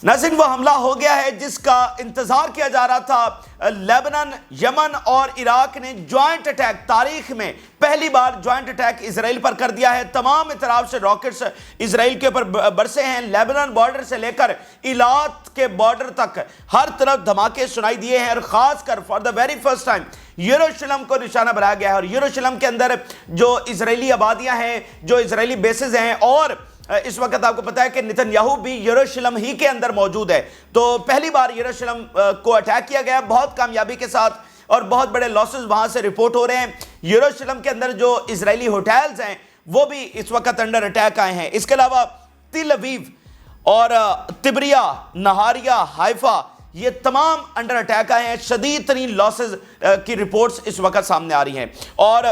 नाज़रीन वो हमला हो गया है जिसका इंतजार किया जा रहा था। लेबनान, यमन और इराक ने ज्वाइंट अटैक, तारीख में पहली बार ज्वाइंट अटैक इसराइल पर कर दिया है। तमाम तरफ से रॉकेट्स इसराइल के ऊपर बरसे हैं। लेबनान बॉर्डर से लेकर इलाक के बॉर्डर तक हर तरफ धमाके सुनाई दिए हैं और खासकर for the very first time यरूशलेम को निशाना बनाया गया है। और यरूशलेम के अंदर जो इजरायली आबादियां हैं, जो इजरायली बेसेस हैं, और इस वक्त आपको पता है कि नेतन्याहू भी यरूशलेम ही के अंदर मौजूद है। तो पहली बार यरूशलेम को अटैक किया गया बहुत कामयाबी के साथ और बहुत बड़े लॉसेस वहां से रिपोर्ट हो रहे हैं। यरूशलेम के अंदर जो इजरायली होटल्स हैं वो भी इस वक्त अंडर अटैक आए हैं। इसके अलावा तिल अवीव और तिब्रिया, नहारिया, हाइफा, ये तमाम अंडर अटैक आए हैं। शदीद तरीन लॉसेस की रिपोर्ट्स इस वक्त सामने आ रही हैं और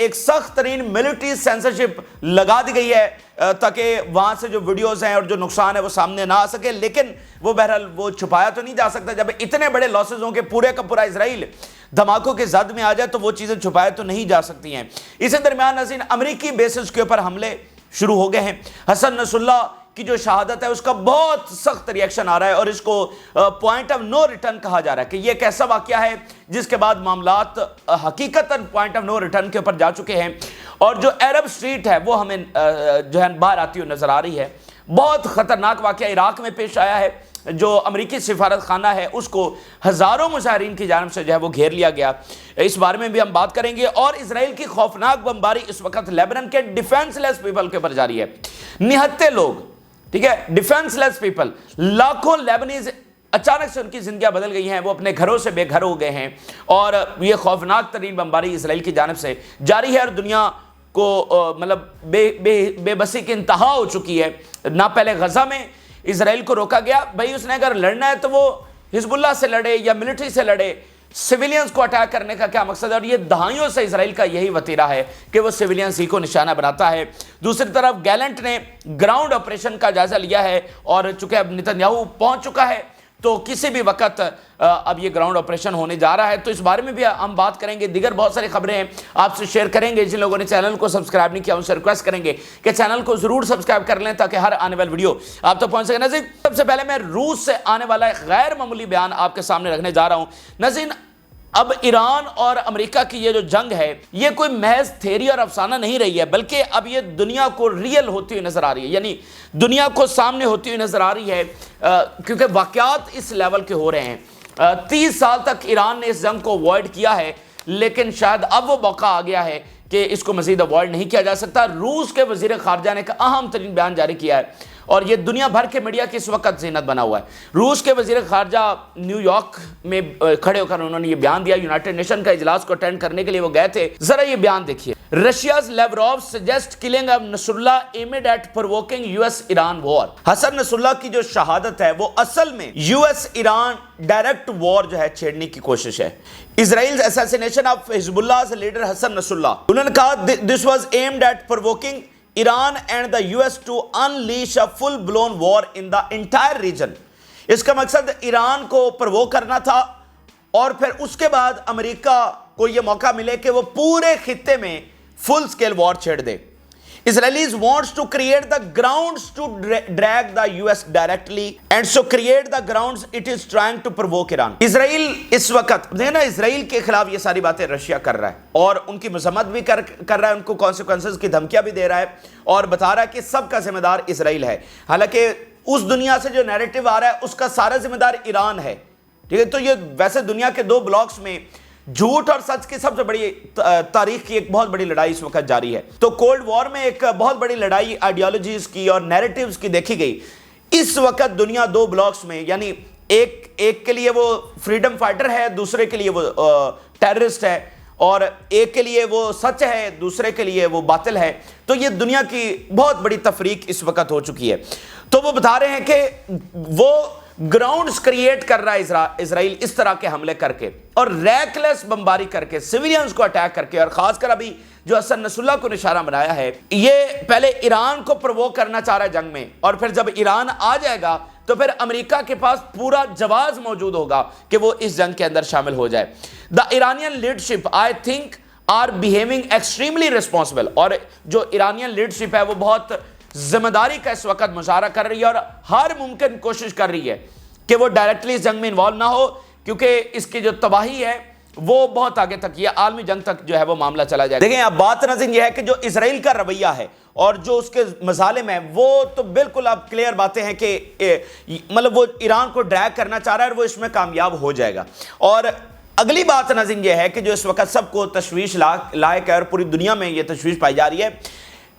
एक सख्त तरीन मिलिट्री सेंसरशिप लगा दी गई है ताकि वहाँ से जो वीडियोस हैं और जो नुकसान है वो सामने ना आ सके। लेकिन वो बहरहाल वो छुपाया तो नहीं जा सकता। जब इतने बड़े लॉसेस हों कि पूरे का पूरा इसराइल धमाकों के जद में आ जाए तो वो चीज़ें छुपाए तो नहीं जा सकती हैं। इसी दरमियान नाज़रीन अमरीकी बेसिस के ऊपर हमले शुरू हो गए हैं। हसन नसरुल्लाह की जो शहादत है उसका बहुत सख्त रिएक्शन आ रहा है और इसको पॉइंट ऑफ नो रिटर्न कहा जा रहा है कि ये एक ऐसा वाकया है जिसके बाद मामलात हकीकतन पॉइंट ऑफ नो रिटर्न के ऊपर जा चुके हैं। और जो अरब स्ट्रीट है वो हमें जो है बाहर आती हुई नजर आ रही है। बहुत खतरनाक वाकया इराक में पेश आया है। जो अमरीकी सिफारत खाना है उसको हज़ारों मुजाहिरीन की जानिब से जो है वो घेर लिया गया। इस बारे में भी हम बात करेंगे। और इसराइल की खौफनाक बमबारी इस वक्त लेबनान के डिफेंसलेस पीपल के ऊपर जारी है। निहत्ते लोग, ठीक है, डिफेंसलेस पीपल, लाखों लेबनीज अचानक से उनकी जिंदगियां बदल गई हैं। वो अपने घरों से बेघर हो गए हैं और ये खौफनाक तरीन बमबारी इसराइल की जानिब से जारी है और दुनिया को मतलब बेबसी की इंतहा हो चुकी है। ना पहले गजा में इसराइल को रोका गया, भाई उसने अगर लड़ना है तो वो हिजबुल्लाह से लड़े या मिलिट्री से लड़े, सिविलियंस को अटैक करने का क्या मकसद है। और ये दहाइयों से इसराइल का यही वतीरा है कि वो सिविलियंस ही को निशाना बनाता है। दूसरी तरफ गैलेंट ने ग्राउंड ऑपरेशन का जायजा लिया है और चूंकि अब नेतन्याहू पहुंच चुका है तो किसी भी वक्त अब ये ग्राउंड ऑपरेशन होने जा रहा है। तो इस बारे में भी हम बात करेंगे। दीगर बहुत सारी खबरें हैं आपसे शेयर करेंगे। जिन लोगों ने चैनल को सब्सक्राइब नहीं किया उनसे रिक्वेस्ट करेंगे कि चैनल को जरूर सब्सक्राइब कर लें ताकि हर आने वाली वीडियो आप तक पहुंच सके। नज़ीर, सबसे पहले मैं रूस से आने वाला एक गैर मामूली बयान आपके सामने रखने जा रहा हूं। नज़ीर, अब ईरान और अमेरिका की ये जो जंग है ये कोई महज थ्योरी और अफसाना नहीं रही है, बल्कि अब ये दुनिया को रियल होती हुई नजर आ रही है, यानी दुनिया को सामने होती हुई नजर आ रही है क्योंकि वाकयात इस लेवल के हो रहे हैं। 30 साल तक ईरान ने इस जंग को अवॉइड किया है लेकिन शायद अब वो मौका आ गया है कि इसको मजीद अवॉइड नहीं किया जा सकता। रूस के वजीर खारजा ने एक अहम तरीन बयान जारी किया है और ये दुनिया भर के मीडिया की इस वक्त ज़ीनत बना हुआ है। रूस के वजीर खारजा न्यूयॉर्क में खड़े होकर उन्होंने ये बयान दिया। यूनाइटेड नेशन का इजलास को अटेंड करने के लिए वो गए थे। जरा ये बयान देखिए। Russia's Lavrov suggest killing of Nasrallah aimed at provoking US Iran war. Hassan Nasrallah की जो शहादत है वो असल में यूएस ईरान डायरेक्ट वॉर जो है छेड़ने की कोशिश है। Israel assassination of Hezbollah leader Hassan Nasrallah, उन्होंने कहा this was aimed at provoking Iran and the US to unleash a full-blown war in the entire region। इसका मकसद ईरान को प्रवोक करना था और फिर उसके बाद अमेरिका को यह मौका मिले कि वो पूरे खित्ते में फुल स्केल वॉर छेड़ दे। Israelis wants to create the grounds to drag the US directly and so create the grounds it is trying to provoke Iran। Israel इस वक्त देखना इसराइल के खिलाफ ये सारी बातें रशिया कर रहा है और उनकी मजम्मत भी कर रहा है, उनको कॉन्सिक्वेंसेस की धमकियां भी दे रहा है और बता रहा है कि सबका जिम्मेदार इसराइल है। हालांकि उस दुनिया से जो नैरेटिव आ रहा है उसका सारा जिम्मेदार ईरान है, ठीक है। तो ये वैसे दुनिया के 2 ब्लॉक्स में झूठ और सच की सबसे बड़ी तारीख की एक बहुत बड़ी लड़ाई इस वक्त जारी है। तो कोल्ड वॉर में एक बहुत बड़ी लड़ाई आइडियोलॉजीज की और नैरेटिव्स की देखी गई। इस वक्त दुनिया 2 ब्लॉक्स में, यानी एक के लिए वो फ्रीडम फाइटर है, दूसरे के लिए वो टेररिस्ट है, और एक के लिए वो सच है, दूसरे के लिए वो बातिल है। तो ये दुनिया की बहुत बड़ी तफरीक इस वक्त हो चुकी है। तो वो बता रहे हैं कि वो ग्राउंड्स क्रिएट कर रहा है इसराइल इस तरह के हमले करके और रैकलेस बमबारी करके, सिविलियंस को अटैक करके, और खासकर अभी जो हसन नसरुल्लाह को निशाना बनाया है ये पहले ईरान को प्रवोक करना चाह रहा है जंग में और फिर जब ईरान आ जाएगा तो फिर अमेरिका के पास पूरा जवाज मौजूद होगा कि वो इस जंग के अंदर शामिल हो जाए। The Iranian leadership I think are behaving extremely responsible. और जो ईरानियन लीडरशिप है वो बहुत ذمہ داری کا اس وقت مظاہرہ کر رہی ہے اور ہر ممکن کوشش کر رہی ہے کہ وہ ڈائریکٹلی اس جنگ میں انوالو نہ ہو، کیونکہ اس کی جو تباہی ہے وہ بہت آگے تک، یہ عالمی جنگ تک جو ہے وہ معاملہ چلا جائے گا۔ دیکھیں اب بات ناظرین یہ ہے کہ جو اسرائیل کا رویہ ہے اور جو اس کے مظالم ہیں وہ تو بالکل اب کلیئر باتیں ہیں کہ مطلب وہ ایران کو ڈریگ کرنا چاہ رہا ہے اور وہ اس میں کامیاب ہو جائے گا۔ اور اگلی بات ناظرین یہ ہے کہ جو اس وقت سب کو تشویش لائق ہے اور پوری دنیا میں یہ تشویش پائی جا رہی ہے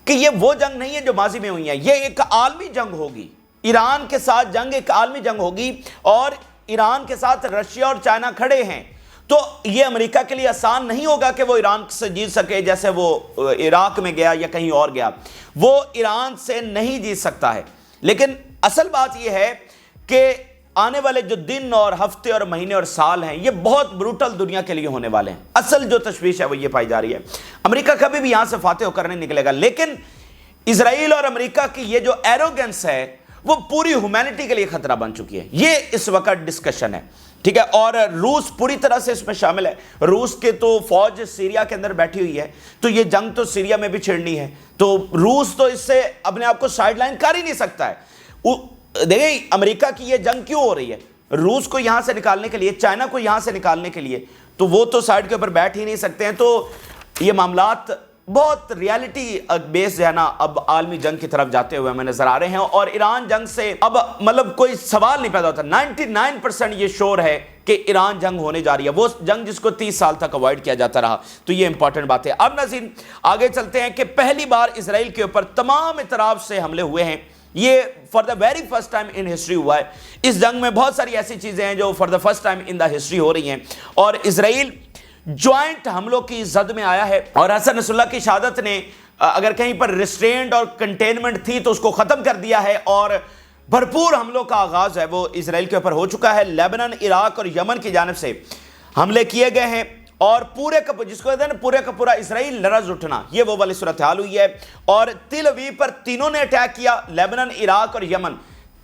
کہ یہ وہ جنگ نہیں ہے جو ماضی میں ہوئی ہے، یہ ایک عالمی جنگ ہوگی۔ ایران کے ساتھ جنگ ایک عالمی جنگ ہوگی اور ایران کے ساتھ رشیا اور چائنا کھڑے ہیں، تو یہ امریکہ کے لیے آسان نہیں ہوگا کہ وہ ایران سے جیت سکے جیسے وہ عراق میں گیا یا کہیں اور گیا، وہ ایران سے نہیں جیت سکتا ہے۔ لیکن اصل بات یہ ہے کہ آنے والے جو دن اور ہفتے اور مہینے اور سال ہیں یہ بہت بروٹل دنیا کے لیے ہونے والے ہیں۔ اصل جو تشویش ہے وہ یہ پائی جا رہی ہے، امریکہ کبھی بھی یہاں سے فاتح ہو کر نہیں نکلے گا، لیکن اسرائیل اور امریکہ کی یہ جو ایروگنس ہے وہ پوری ہیومینٹی کے لیے خطرہ بن چکی ہے، یہ اس وقت ڈسکشن ہے، ٹھیک ہے۔ اور روس پوری طرح سے اس میں شامل ہے، روس کے تو فوج سیریا کے اندر بیٹھی ہوئی ہے، تو یہ جنگ تو سیریا میں بھی چھڑنی ہے، تو روس تو اس سے اپنے آپ کو سائیڈ لائن کر ہی نہیں سکتا ہے۔ دیکھیں امریکہ کی یہ جنگ کیوں ہو رہی ہے؟ روس کو یہاں سے نکالنے کے لیے، چائنا کو یہاں سے نکالنے کے لیے، تو وہ تو سائیڈ کے اوپر بیٹھ ہی نہیں سکتے ہیں۔ تو یہ معاملات بہت ریالٹی بیس جو ہے نا اب عالمی جنگ کی طرف جاتے ہوئے ہمیں نظر آ رہے ہیں، اور ایران جنگ سے اب مطلب کوئی سوال نہیں پیدا ہوتا۔ 99% یہ شور ہے کہ ایران جنگ ہونے جا رہی ہے، وہ جنگ جس کو 30 سال تک اوائڈ کیا جاتا رہا، تو یہ امپورٹنٹ بات ہے۔ اب ناظرین آگے چلتے ہیں کہ پہلی بار اسرائیل کے اوپر تمام اطراف سے حملے ہوئے ہیں، یہ for the very first time in history ہوا ہے۔ اس جنگ میں بہت ساری ایسی چیزیں ہیں جو for the first time in the history ہو رہی ہیں، اور اسرائیل جوائنٹ حملوں کی زد میں آیا ہے، اور حسن نصر اللہ کی شہادت نے اگر کہیں پر ریسٹرینٹ اور کنٹینمنٹ تھی تو اس کو ختم کر دیا ہے، اور بھرپور حملوں کا آغاز ہے وہ اسرائیل کے اوپر ہو چکا ہے۔ لیبنان، عراق اور یمن کی جانب سے حملے کیے گئے ہیں، اور پورے کا جس کو کہتے ہیں پورے کا پورا اسرائیل لرز اٹھنا، یہ وہ والی صورتحال ہوئی ہے۔ اور تل اویو پر تینوں نے اٹیک کیا، لیبنان، عراق اور یمن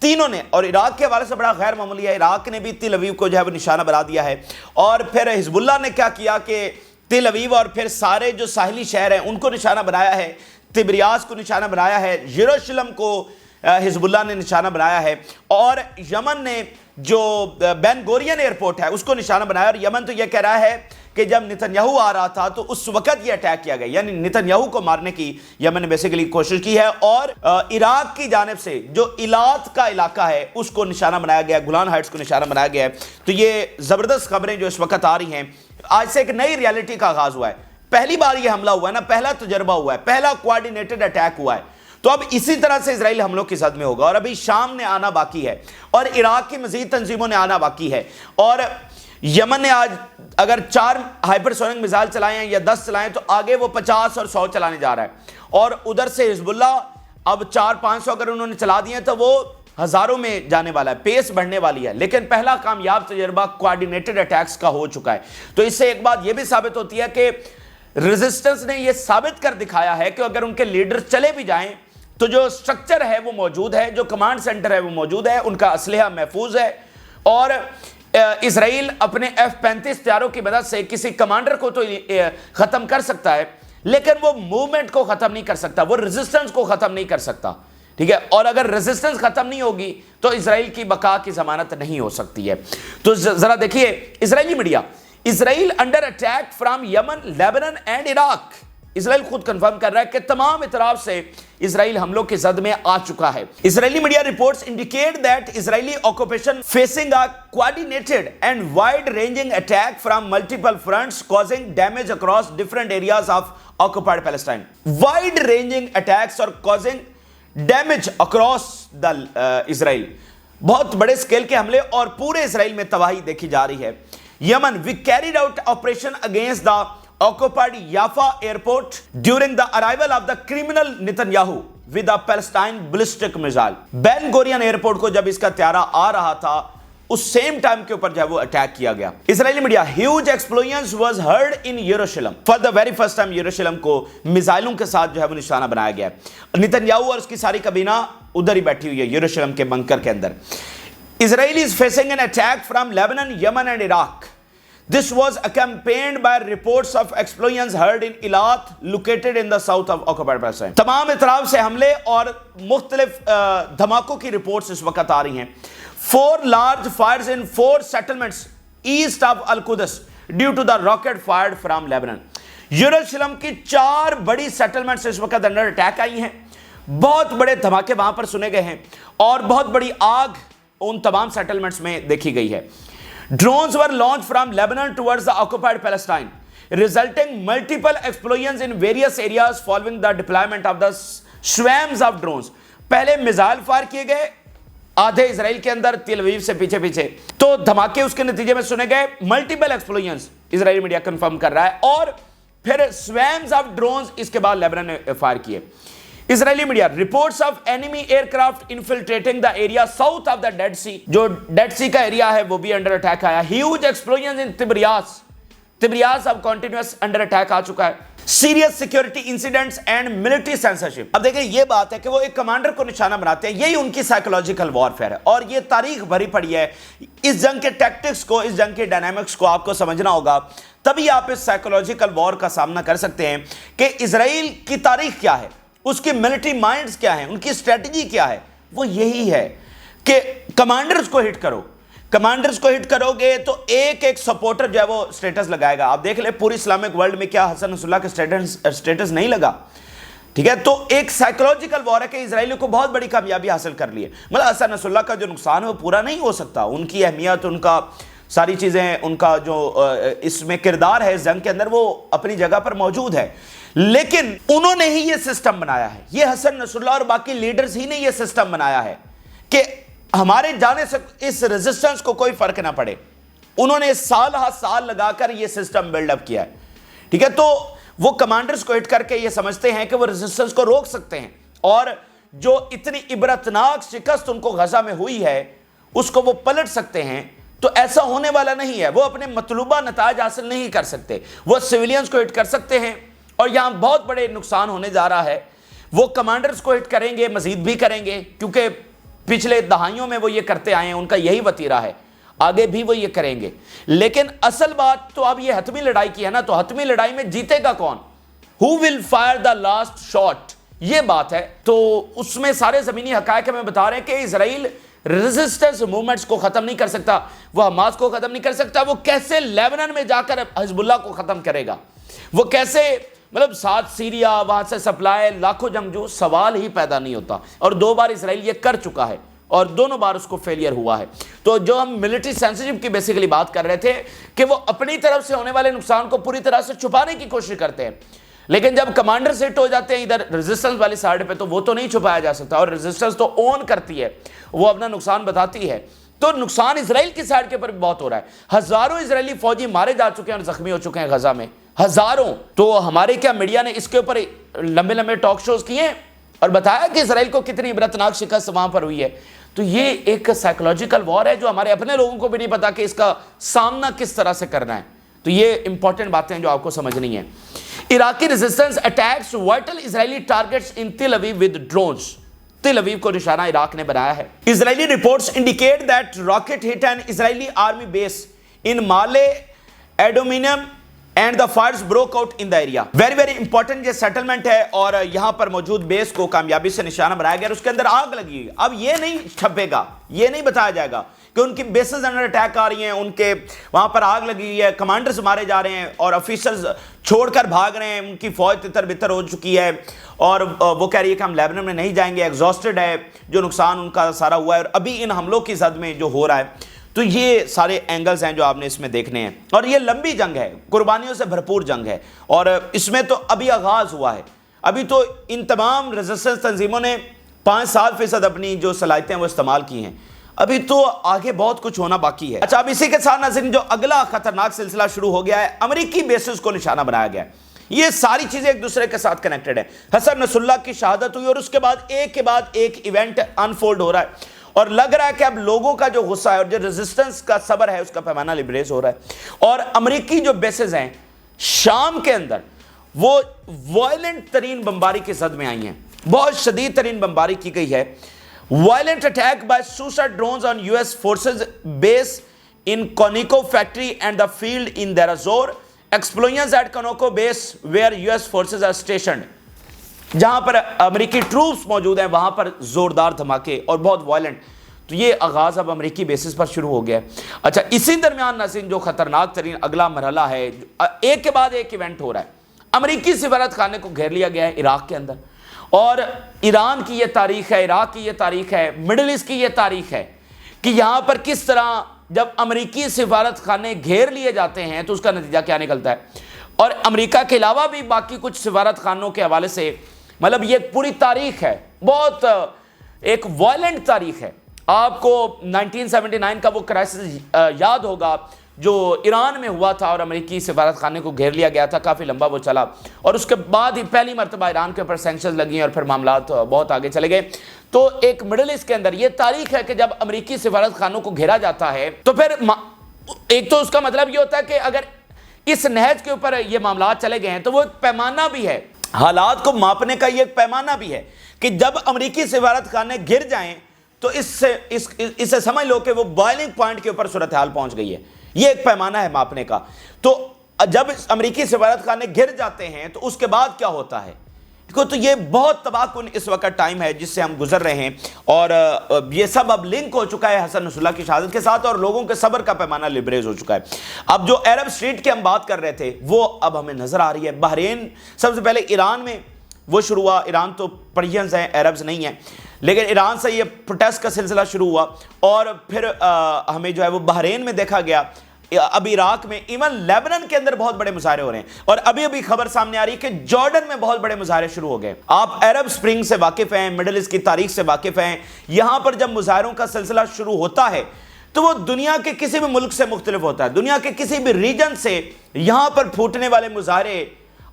تینوں نے، اور عراق کے حوالے سے بڑا غیر معمولی ہے، عراق نے بھی تل اویو کو جو ہے وہ نشانہ بنا دیا ہے۔ اور پھر حزب اللہ نے کیا کیا کہ تل اویو اور پھر سارے جو ساحلی شہر ہیں ان کو نشانہ بنایا ہے، تبریاس کو نشانہ بنایا ہے، یروشلم کو حزب اللہ نے نشانہ بنایا ہے، اور یمن نے جو بین گورین ایئرپورٹ ہے اس کو نشانہ بنایا۔ اور یمن تو یہ کہہ رہا ہے کہ جب نتنیاہو آ رہا تھا تو اس وقت یہ اٹیک کیا گیا، یعنی نتنیاہو کو مارنے کی یمن نے بیسیکلی کوشش کی ہے۔ اور عراق کی جانب سے جو ایلات کا علاقہ ہے اس کو نشانہ بنایا گیا، گولان ہائٹس کو نشانہ بنایا گیا ہے۔ تو یہ زبردست خبریں جو اس وقت آ رہی ہیں، آج سے ایک نئی ریالٹی کا آغاز ہوا ہے، پہلی بار یہ حملہ ہوا ہے نا، پہلا تجربہ ہوا ہے، پہلا کوارڈینیٹڈ اٹیک ہوا ہے، تو اب اسی طرح سے اسرائیل حملوں کی زد میں ہوگا، اور ابھی شام نے آنا باقی ہے، اور عراق کی مزید تنظیموں نے آنا باقی ہے، اور یمن نے آج اگر 4 ہائپرسونک میزائل چلائے ہیں یا 10 چلائیں تو آگے وہ 50 اور 100 چلانے جا رہا ہے، اور ادھر سے حزب اللہ اب 400-500 اگر انہوں نے چلا دیے ہیں تو وہ ہزاروں میں جانے والا ہے، پیس بڑھنے والی ہے۔ لیکن پہلا کامیاب تجربہ کوارڈینیٹڈ اٹیکس کا ہو چکا ہے، تو اس سے ایک بات یہ بھی ثابت ہوتی ہے کہ ریزسٹنس نے یہ ثابت کر دکھایا ہے کہ اگر ان کے لیڈر چلے بھی جائیں تو جو سٹرکچر ہے وہ موجود ہے، جو کمانڈ سینٹر ہے وہ موجود ہے، ان کا اسلحہ محفوظ ہے، اور اسرائیل اپنے F-35 طیاروں کی مدد سے کسی کمانڈر کو تو ختم کر سکتا ہے، لیکن وہ موومنٹ کو ختم نہیں کر سکتا، وہ ریزسٹنس کو ختم نہیں کر سکتا، ٹھیک ہے۔ اور اگر ریزسٹنس ختم نہیں ہوگی تو اسرائیل کی بقا کی ضمانت نہیں ہو سکتی ہے۔ تو ذرا دیکھیے Israeli media, Israel under attack from Yemen, Lebanon and Iraq, Israel خود کنفرم کر رہا ہے کہ تمام اطراف سے اسرائیل حملوں کی زد میں آ چکا ہے۔ Israeli media reports indicate that Israeli occupation facing a coordinated and wide-ranging attack from multiple fronts causing damage across different areas of occupied Palestine. Wide-ranging attacks are causing damage across the Israel. بہت بڑے scale کے حملے اور پورے اسرائیل میں تباہی دیکھی جا رہی ہے۔ یمن، we carried out operation against the occupied Jaffa airport during the arrival of the criminal Netanyahu with a Palestine ballistic missile. Ben Gurion airport کو جب اس کا طیارہ آ رہا تھا اس سیم ٹائم کے اوپر جو ہے وہ اٹیک کیا گیا۔ اسرائیلی media, huge explosions was heard in Jerusalem. For the very first time یروشلم کو میزائلوں کے ساتھ جو ہے وہ نشانہ بنایا گیا ہے۔ نتنیاہو اور اس کی ساری کابینہ ادھر ہی بیٹھی ہوئی ہے یروشلم کے بنکر کے اندر۔ Israel is facing an attack from Lebanon, Yemen and Iraq. This was accompanied by reports of explosions heard in Eilat, located in the south of occupied Palestine. तमाम इतराफ से हमले और मुख्तलिफ धमाकों की रिपोर्ट्स इस वक्त आ रही हैं. 4 large fires in 4 settlements east of Al-Quds due to the rocket fired from Lebanon. यरूशलेम की 4 बड़ी सेटलमेंट्स इस वक्त अंडर अटैक आई हैं. बहुत बड़े धमाके वहां पर सुने गए हैं और बहुत बड़ी आग उन तमाम सेटलमेंट्स में देखी गई है. Drones were launched from Lebanon towards the occupied Palestine, resulting multiple explosions in various areas following the deployment of the swarms of drones. पहले मिसाइल फायर किए गए आधे इजराइल के अंदर तेल अवीव से पीछे पीछे, तो धमाके उसके नतीजे में सुने गए. Multiple explosions Israeli media confirm कर रहा है और फिर स्वर्म्स ऑफ ड्रोन्स इसके बाद लेबनान ने फायर किए. Israeli media reports of enemy aircraft infiltrating the area south of the Dead Sea, जो डेड सी का एरिया है वो भी अंडर अटैक आया. ह्यूज एक्सप्लोजन इन तिब्रियास अब कॉन्टिन्यूअस अंडर अटैक आ चुका है. Serious security incidents and military censorship. अब देखिए ये बात है कि वो एक कमांडर को निशाना बनाते हैं, यही उनकी साइकोलॉजिकल वॉरफेयर है और ये तारीख भरी पड़ी है. इस जंग के टैक्टिक्स को, इस जंग के डायनामिक्स को आपको समझना होगा, तभी आप इस साइकोलॉजिकल वॉर का सामना कर सकते हैं कि इजराइल की तारीख क्या है, उसकी मिलिट्री माइंड्स क्या है, उनकी स्ट्रेटजी क्या है. वो यही है कि कमांडर्स को हिट करो. कमांडर्स को हिट करोगे तो एक एक सपोर्टर जो है वो स्टेटस लगाएगा. आप देख ले पूरी इस्लामिक वर्ल्ड में क्या हसन नसरुल्लाह का स्टेटस नहीं लगा. ठीक है, तो एक साइकोलॉजिकल वॉर है कि इजराइलियों को बहुत बड़ी कामयाबी हासिल कर ली है. मतलब हसन नसरुल्लाह का जो नुकसान है वो पूरा नहीं हो सकता. उनकी अहमियत, उनका सारी चीजें, उनका जो इसमें किरदार है इस जंग के अंदर वो अपनी जगह पर मौजूद है. लेकिन उन्होंने ही ये सिस्टम बनाया है, ये हसन नसरुल्लाह और बाकी लीडर्स ही ने ये सिस्टम बनाया है कि हमारे जाने से इस रेजिस्टेंस को कोई फर्क ना पड़े. उन्होंने साल हा साल लगाकर यह सिस्टम बिल्डअप किया है. ठीक है, तो वो कमांडर्स को हिट करके ये समझते हैं कि वो रेजिस्टेंस को रोक सकते हैं और जो इतनी इबरतनाक शिकस्त उनको गजा में हुई है उसको वो पलट सकते हैं. तो ऐसा होने वाला नहीं है. वो अपने मतलूबा नताज हासिल नहीं कर सकते. वो सिविलियंस को हिट कर सकते हैं और यहां बहुत बड़े नुकसान होने जा रहा है. वो कमांडर्स को हिट करेंगे, मजीद भी करेंगे, क्योंकि पिछले दहाइयों में वो ये करते आए हैं, उनका यही वतीरा है, आगे भी वो ये करेंगे. लेकिन असल बात तो अब ये हतमी लड़ाई की है ना, तो हतमी लड़ाई में जीतेगा कौन? Who will fire the last shot, ये बात है. तो उसमें सारे जमीनी हकायक हमें बता रहे हैं कि इजराइल रेजिस्टेंस मूवमेंट्स को खत्म नहीं कर सकता, वो हमास को खत्म नहीं कर सकता. वो कैसे लेबनान में जाकर हिजबुल्लाह को खत्म करेगा, वो कैसे, मतलब साथ सीरिया, वहां से सप्लाई, लाखों जंगजू, सवाल ही पैदा नहीं होता. और 2 बार इजराइल ये कर चुका है और दोनों बार उसको फेलियर हुआ है. तो जो हम मिलिट्री सेंसिटिव की बेसिकली बात कर रहे थे कि वो अपनी तरफ से होने वाले नुकसान को पूरी तरह से छुपाने की कोशिश करते हैं, लेकिन जब कमांडर सेट हो जाते हैं इधर रेजिस्टेंस वाली साइड पे, तो वो तो नहीं छुपाया जा सकता. और रेजिस्टेंस तो ओन करती है, वो अपना नुकसान बताती है. तो नुकसान इजराइल की साइड के ऊपर बहुत हो रहा है. हजारों इजरायली फौजी मारे जा चुके हैं और जख्मी हो चुके हैं गजा में, हजारों. तो हमारे क्या मीडिया ने इसके ऊपर लंबे लंबे टॉक शोज किए और बताया कि इजराइल को कितनी इबरतनाक शिकस्त वहां पर हुई है. तो ये एक साइकोलॉजिकल वॉर है जो हमारे अपने लोगों को भी नहीं पता कि इसका सामना किस तरह से करना है. तो ये इंपॉर्टेंट बातें हैं जो आपको समझनी है. Iraqi resistance attacks vital Israeli targets इन तेल अवीव विद ड्रोन्स. तेल अवीव को निशाना इराक ने बनाया है. Israeli reports indicate that rocket hit an Israeli army base in Ma'ale Adumim and the fires broke out in the area. Very very important ये settlement है और यहां पर मौजूद बेस को कामयाबी से निशाना बनाया गया और उसके अंदर आग लगी है. अब ये नहीं छपेगा, ये नहीं बताया जाएगा कि उनकी बेसेस अंडर अटैक आ रही हैं, उनके वहां पर आग लगी है, कमांडर्स मारे जा रहे हैं और ऑफिसर्स छोड़कर भाग रहे हैं, उनकी फौज तितर बितर हो चुकी है और वो कह रही है कि हम लेबनान में नहीं जाएंगे, एग्जॉस्टेड है, जो नुकसान उनका सारा हुआ है और अभी इन हमलों की जद में जो हो रहा है. तो ये सारे एंगल्स हैं जो आपने इसमें देखने हैं और ये लंबी जंग है, कुर्बानियों से भरपूर जंग है और इसमें तो अभी आगाज हुआ है. अभी तो इन तमाम रेजिस्टेंस तंजीमों ने 5-7% अपनी जो सलाहियतें वो इस्तेमाल की हैं. अभी तो आगे बहुत कुछ होना बाकी है. अच्छा, अब इसी के साथ नाज़रीन जो अगला खतरनाक सिलसिला शुरू हो गया है, अमेरिकी बेसिस को निशाना बनाया गया है. ये सारी चीजें एक दूसरे के साथ कनेक्टेड है. हसन नसरुल्लाह की शहादत हुई और उसके बाद एक के बाद एक इवेंट अनफोल्ड हो रहा है और लग रहा है कि अब लोगों का जो गुस्सा है और जो रेजिस्टेंस का सब्र है उसका पैमाना लिबरेज हो रहा है. और अमेरिकी जो बेसेस हैं शाम के अंदर वो वायलेंट तरीन बमबारी की जद में आई हैं, बहुत शदीद तरीन बमबारी की गई है. Violent attack by suicide drones on US forces base in Conoco factory and the field in Deir ez-Zor. Explosions at Conoco base where US forces are stationed. जहां पर अमेरिकी ट्रूप्स मौजूद हैं वहां पर जोरदार धमाके और बहुत वायलेंट। तो ये आगाज़ अब अमेरिकी बेसिस पर शुरू हो गया है। अच्छा, इसी दरमियान नाज़रीन जो ख़तरनाक तरीन अगला मरहला है, एक के बाद एक इवेंट हो रहा है। अमेरिकी सफारत खाने को घेर लिया गया है इराक के अंदर, और ईरान की ये तारीख़ है, इराक की ये तारीख़ है, मिडल ईस्ट की ये तारीख़ है कि यहाँ पर किस तरह जब अमेरिकी सफारत खाने घेर लिए जाते हैं तो उसका नतीजा क्या निकलता है। और अमेरिका के अलावा भी बाकी कुछ सफारत खानों के हवाले से मतलब ये पूरी तारीख़ है, बहुत एक वायलेंट तारीख़ है। आपको 1979 का वो क्राइसिस याद होगा जो ईरान में हुआ था और अमेरिकी सफारत खाने को घेर लिया गया था, काफ़ी लंबा वो चला, और उसके बाद ही पहली मरतबा ईरान के ऊपर सैंक्शंस लगी और फिर मामला बहुत आगे चले गए। तो एक मिडल ईस्ट के अंदर ये तारीख है कि जब अमेरिकी सफारत खानों को घेरा जाता है तो फिर एक तो उसका मतलब ये होता है कि अगर इस नहज के ऊपर ये मामला चले गए हैं तो वो एक पैमाना भी है, हालात को मापने का ये एक पैमाना भी है कि जब अमेरिकी सफारत खाने गिर जाएं तो इससे समझ लो कि वो बॉइलिंग पॉइंट के ऊपर सूरत हाल पहुंच गई है। ये एक पैमाना है मापने का। तो जब अमेरिकी सफारत खाने गिर जाते हैं तो उसके बाद क्या होता है, तो ये बहुत तबाहकुन इस वक्त टाइम है जिससे हम गुजर रहे हैं, और ये सब अब लिंक हो चुका है हसन नसरुल्लाह की शहादत के साथ, और लोगों के सब्र का पैमाना लिबरेज हो चुका है। अब जो अरब स्ट्रीट की हम बात कर रहे थे वो अब हमें नजर आ रही है। बहरीन सबसे पहले ईरान में वो शुरू हुआ, ईरान तो पर्शियंस हैं, अरब्स नहीं हैं, लेकिन ईरान से ये प्रोटेस्ट का सिलसिला शुरू हुआ, और फिर हमें जो है वो बहरीन में देखा गया, अब इराक में, इवन लेबनान के अंदर बहुत बड़े मुजाहरे हो रहे हैं, और अभी अभी खबर सामने आ रही है कि जॉर्डन में बहुत बड़े मुजाहरे शुरू हो गए। आप अरब स्प्रिंग से वाकिफ हैं, मिडिल ईस्ट की तारीख से वाकिफ हैं। यहां पर जब मुजाहरों का सिलसिला शुरू होता है तो वो दुनिया के किसी भी मुल्क से मुख्तलिफ होता है, दुनिया के किसी भी रीजन से यहां पर फूटने वाले मुजाहरे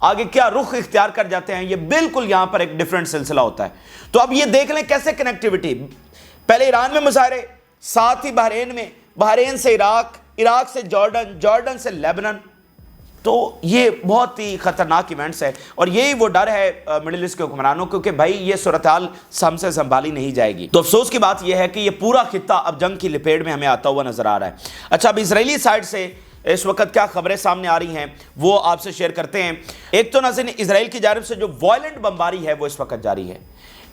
आगे क्या रुख इख्तियार कर जाते हैं, ये बिल्कुल यहां पर एक डिफरेंट सिलसिला होता है। तो अब ये देख लें कैसे कनेक्टिविटी, पहले ईरान में मुजाहरे, साथ ही बहरीन में, बहरीन से इराक, इराक से जॉर्डन, जॉर्डन से लेबनान। तो ये बहुत ही ख़तरनाक इवेंट्स है, और यही वो डर है मिडिल ईस्ट के हुक्मरानों को कि भाई ये सूरत हाल हमसे संभाली नहीं जाएगी। तो अफसोस की बात यह है कि ये पूरा खित्ता अब जंग की लपेट में हमें आता हुआ नजर आ रहा है। अच्छा, अब इजरायली साइड से इस वक्त क्या खबरें सामने आ रही हैं वो आपसे शेयर करते हैं। एक तो नाज़रीन इजराइल की जानिब से जो वायलेंट बमबारी है वो इस वक्त जारी है,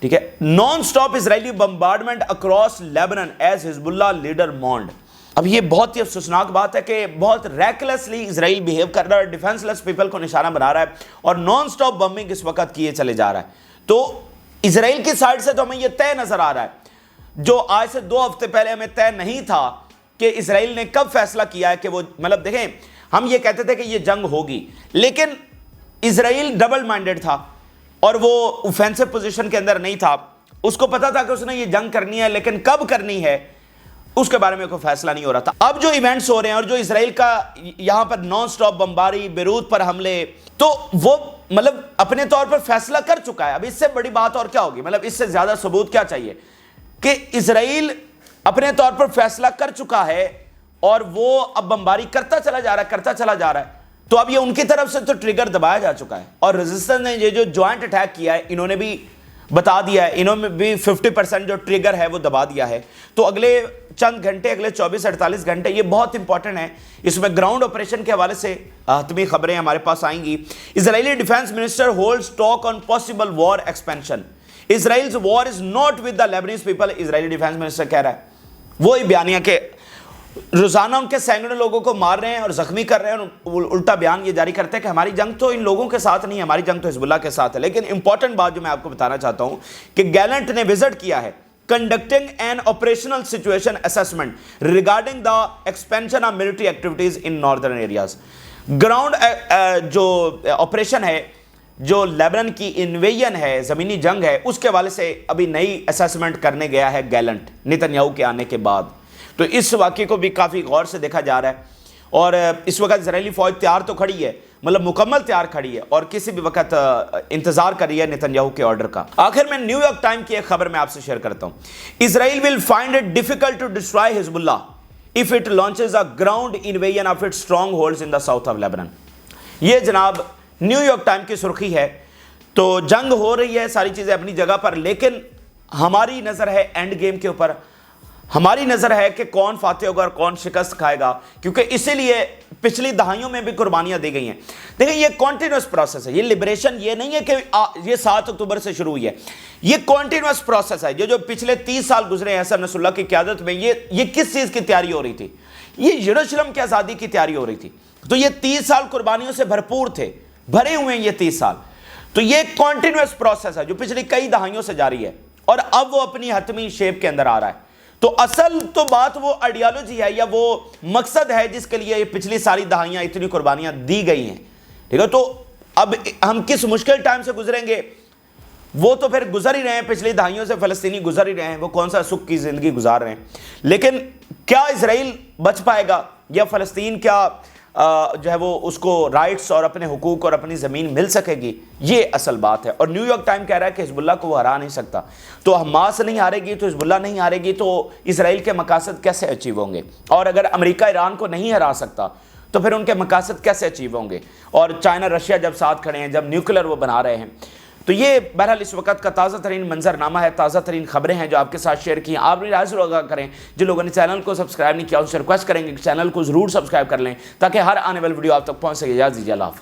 ठीक है, non stop Israeli bombardment across Lebanon as Hezbollah leader mourned. अब ये बहुत ही अफसोसनाक बात है कि बहुत रैकलेसली इजराइल बिहेव कर रहा है, डिफेंसलेस पीपल को निशाना बना रहा है, और नॉन स्टॉप बम्बिंग इस वक्त किए चले जा रहा है। तो इजराइल की साइड से तो हमें यह तय नजर आ रहा है, जो आज से 2 हफ्ते पहले हमें तय नहीं था कि इजराइल ने कब फैसला किया है कि वो, मतलब देखें, हम ये कहते थे कि ये जंग होगी, लेकिन इजराइल डबल माइंडेड था और वो ऑफेंसिव पोजीशन के अंदर नहीं था। उसको पता था कि उसने ये जंग करनी है, लेकिन कब करनी है उसके बारे में कोई फैसला नहीं हो रहा था। अब जो इवेंट्स हो रहे हैं और जो इजराइल का यहां पर नॉन स्टॉप बमबारी, बेरूत पर हमले, तो वो मतलब अपने तौर पर फैसला कर चुका है। अब इससे बड़ी बात और क्या होगी, मतलब इससे ज्यादा सबूत क्या चाहिए कि इजराइल अपने तौर पर फैसला कर चुका है और वो अब बमबारी करता चला जा रहा है। तो अब ये उनकी तरफ से तो ट्रिगर दबाया जा चुका है, और रेजिस्टेंस ने ये जो ज्वाइंट अटैक किया है इन्होंने भी बता दिया है, इन्होंने भी 50% जो ट्रिगर है वो दबा दिया है। तो अगले चंद घंटे, अगले 24-48 घंटे ये बहुत इंपॉर्टेंट है। इसमें ग्राउंड ऑपरेशन के हवाले से हतमी खबरें हमारे पास आएंगी। Israeli defence minister holds talk on possible war expansion, Israel's war is not with the Lebanese people. Israeli defence minister कह रहा है, वही बयानिया के रोजाना उनके सैकड़ों लोगों को मार रहे हैं और जख्मी कर रहे हैं, और उल्टा बयान ये जारी करते हैं कि हमारी जंग तो इन लोगों के साथ नहीं है, हमारी जंग तो हिजबुल्लाह के साथ है। लेकिन इंपॉर्टेंट बात जो मैं आपको बताना चाहता हूं कि गैलेंट ने विजिट किया है, conducting an operational situation assessment regarding the expansion of military activities in northern areas. Ground जो ऑपरेशन है, जो लेबनान की इन्वेजन है, जमीनी जंग है, उसके हवाले से अभी नई असेसमेंट करने गया है गैलेंट नेतन्याहू के आने के बाद। तो इस वाक़े को भी काफ़ी गौर से देखा जा रहा है, और इस वक्त इजरायली फ़ौज तैयार तो खड़ी है, मतलब मुकम्मल तैयार खड़ी है, और किसी भी वक्त इंतजार कर रही है नेतन्याहू के ऑर्डर का। आखिर में न्यूयॉर्क टाइम की एक खबर मैं आपसे शेयर करता हूँ। Israel will find it difficult to destroy Hezbollah if it launches a ground invasion of its strongholds in the south of Lebanon. ये जनाब न्यूयॉर्क टाइम की सुर्खी है। तो जंग हो रही है, सारी चीज़ें अपनी जगह पर, लेकिन हमारी नज़र है एंड गेम के ऊपर। ہماری نظر ہے کہ کون فاتح ہوگا اور کون شکست کھائے گا، کیونکہ اسی لیے پچھلی دہائیوں میں بھی قربانیاں دی گئی ہیں۔ دیکھیں یہ کنٹینیوس پروسیس ہے، یہ لبریشن یہ نہیں ہے کہ یہ 7 اکتوبر سے شروع ہوئی ہے، یہ کنٹینیوس پروسیس ہے۔ جو پچھلے 30 سال گزرے ہیں حسن نصر اللہ کی قیادت میں، یہ کس چیز کی تیاری ہو رہی تھی؟ یہ یروشلم کی آزادی کی تیاری ہو رہی تھی۔ تو یہ 30 سال قربانیوں سے بھرپور تھے، بھرے ہوئے ہیں یہ 30 سال۔ تو یہ کنٹینیوس پروسیس ہے جو پچھلی کئی دہائیوں سے جاری ہے، اور اب وہ اپنی حتمی شیپ کے اندر آ رہا ہے۔ تو اصل تو بات وہ آئیڈیالوجی ہے یا وہ مقصد ہے جس کے لیے یہ پچھلی ساری دہائیاں اتنی قربانیاں دی گئی ہیں، ٹھیک ہے؟ تو اب ہم کس مشکل ٹائم سے گزریں گے وہ تو پھر گزر ہی رہے ہیں، پچھلی دہائیوں سے فلسطینی گزر ہی رہے ہیں، وہ کون سا سکھ کی زندگی گزار رہے ہیں۔ لیکن کیا اسرائیل بچ پائے گا، یا فلسطین کیا جو ہے وہ اس کو رائٹس اور اپنے حقوق اور اپنی زمین مل سکے گی؟ یہ اصل بات ہے۔ اور نیو یارک ٹائم کہہ رہا ہے کہ حزب اللہ کو وہ ہرا نہیں سکتا۔ تو حماس نہیں ہارے گی تو حزب اللہ نہیں ہارے گی، تو اسرائیل کے مقاصد کیسے اچیو ہوں گے؟ اور اگر امریکہ ایران کو نہیں ہرا سکتا تو پھر ان کے مقاصد کیسے اچیو ہوں گے؟ اور چائنا رشیا جب ساتھ کھڑے ہیں، جب نیوکلر وہ بنا رہے ہیں، تو یہ بہرحال اس وقت کا تازہ ترین منظر نامہ ہے، تازہ ترین خبریں ہیں جو آپ کے ساتھ شیئر کی ہیں۔ آپ بھی حاضر ہوگا کریں، جن لوگوں نے چینل کو سبسکرائب نہیں کیا ان سے ریکویسٹ کریں گے کہ چینل کو ضرور سبسکرائب کر لیں تاکہ ہر آنے والی ویڈیو آپ تک پہنچ سکے۔ اجازت دیجیے، اللہ حافظ۔